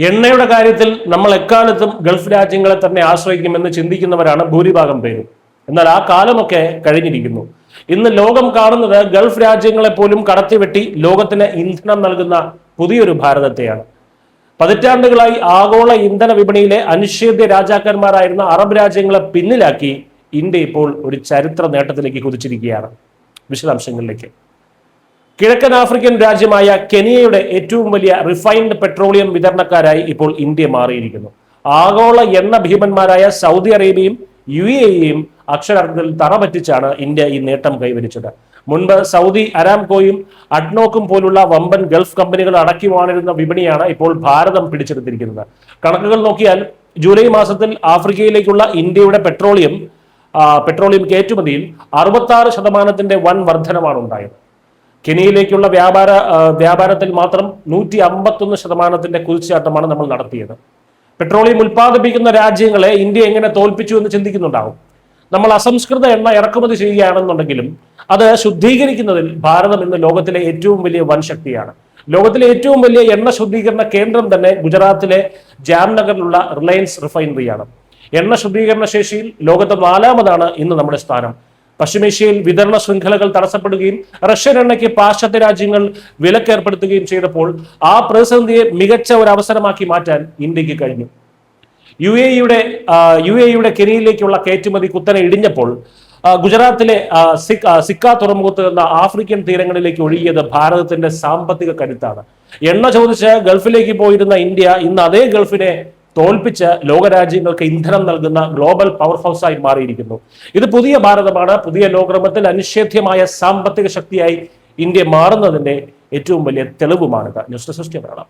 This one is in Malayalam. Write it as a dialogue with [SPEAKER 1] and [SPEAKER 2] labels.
[SPEAKER 1] എണ്ണയുടെ കാര്യത്തിൽ നമ്മൾ എക്കാലത്തും ഗൾഫ് രാജ്യങ്ങളെ തന്നെ ആശ്രയിക്കുമെന്ന് ചിന്തിക്കുന്നവരാണ് ഭൂരിഭാഗം പേരും. എന്നാൽ ആ കാലമൊക്കെ കഴിഞ്ഞിരിക്കുന്നു. ഇന്ന് ലോകം കാണുന്നത് ഗൾഫ് രാജ്യങ്ങളെ പോലും കടത്തിവെട്ടി ലോകത്തിന് ഇന്ധനം നൽകുന്ന പുതിയൊരു ഭാരതത്തെയാണ്. പതിറ്റാണ്ടുകളായി ആഗോള ഇന്ധന വിപണിയിലെ അനിഷേധ്യ രാജാക്കന്മാരായിരുന്ന അറബ് രാജ്യങ്ങളെ പിന്നിലാക്കി ഇന്ത്യ ഇപ്പോൾ ഒരു ചരിത്ര നേട്ടത്തിലേക്ക് കുതിച്ചിരിക്കുകയാണ്. വിശദാംശങ്ങളിലേക്ക്. കിഴക്കൻ ആഫ്രിക്കൻ രാജ്യമായ കെനിയയുടെ ഏറ്റവും വലിയ റിഫൈൻഡ് പെട്രോളിയം വിതരണക്കാരായി ഇപ്പോൾ ഇന്ത്യ മാറിയിരിക്കുന്നു. ആഗോള എണ്ണ ഭീമന്മാരായ സൗദി അറേബ്യയും UAEയും അക്ഷരാർത്ഥത്തിൽ തറപറ്റിച്ചാണ് ഇന്ത്യ ഈ നേട്ടം കൈവരിച്ചത്. മുൻപ് സൗദി അരാംകോയും അഡ്നോക്കും പോലുള്ള വമ്പൻ ഗൾഫ് കമ്പനികൾ അടക്കി വാണിരുന്ന വിപണിയാണ് ഇപ്പോൾ ഭാരതം പിടിച്ചെടുത്തിരിക്കുന്നത്. കണക്കുകൾ നോക്കിയാൽ ജൂലൈ മാസത്തിൽ ആഫ്രിക്കയിലേക്കുള്ള ഇന്ത്യയുടെ പെട്രോളിയം കയറ്റുമതിയിൽ 66% വൻ വർധനമാണ് ഉണ്ടായത്. കെനിയയിലേക്കുള്ള വ്യാപാരത്തിൽ മാത്രം 151% കുതിച്ചുചാട്ടമാണ് നമ്മൾ നടത്തിയത്. പെട്രോളിയം ഉൽപ്പാദിപ്പിക്കുന്ന രാജ്യങ്ങളെ ഇന്ത്യ എങ്ങനെ തോൽപ്പിച്ചു എന്ന് ചിന്തിക്കുന്നുണ്ടാവും. നമ്മൾ അസംസ്കൃത എണ്ണ ഇറക്കുമതി ചെയ്യുകയാണെന്നുണ്ടെങ്കിലും അത് ശുദ്ധീകരിക്കുന്നതിൽ ഭാരതം ഇന്ന് ലോകത്തിലെ ഏറ്റവും വലിയ വൻ ശക്തിയാണ്. ലോകത്തിലെ ഏറ്റവും വലിയ എണ്ണ ശുദ്ധീകരണ കേന്ദ്രം തന്നെ ഗുജറാത്തിലെ ജാംനഗറിലുള്ള റിലയൻസ് റിഫൈനറിയാണ്. എണ്ണ ശുദ്ധീകരണ ശേഷിയിൽ ലോകത്ത് 4ാമതാണ് ഇന്ന് നമ്മുടെ സ്ഥാനം. പശ്ചിമേഷ്യയിൽ വിതരണ ശൃംഖലകൾ തടസ്സപ്പെടുകയും റഷ്യൻ എണ്ണയ്ക്ക് പാശ്ചാത്യ രാജ്യങ്ങൾ വിലക്കേർപ്പെടുത്തുകയും ചെയ്തപ്പോൾ ആ പ്രതിസന്ധിയെ മികച്ച ഒരു അവസരമാക്കി മാറ്റാൻ ഇന്ത്യക്ക് കഴിഞ്ഞു. യുഎഇയുടെ കെനിയയിലേക്കുള്ള കയറ്റുമതി കുത്തനെ ഇടിഞ്ഞപ്പോൾ ഗുജറാത്തിലെ സിക്ക തുറമുഖത്ത് നിന്ന് ആഫ്രിക്കൻ തീരങ്ങളിലേക്ക് ഒഴുകിയത് ഭാരതത്തിന്റെ സാമ്പത്തിക കരുത്താണ്. എണ്ണ ചോദിച്ച് ഗൾഫിലേക്ക് പോയിരുന്ന ഇന്ത്യ ഇന്ന് അതേ ഗൾഫിനെ തോൽപ്പിച്ച് ലോകരാജ്യങ്ങൾക്ക് ഇന്ധനം നൽകുന്ന ഗ്ലോബൽ പവർ ഹൗസായി മാറിയിരിക്കുന്നു. ഇത് പുതിയ ഭാരതമാണ്. പുതിയ ലോകക്രമത്തിൽ അനിഷേധ്യമായ സാമ്പത്തിക ശക്തിയായി ഇന്ത്യ മാറുന്നതിന്റെ ഏറ്റവും വലിയ തെളിവുമാണിത്. News desk Malayalam.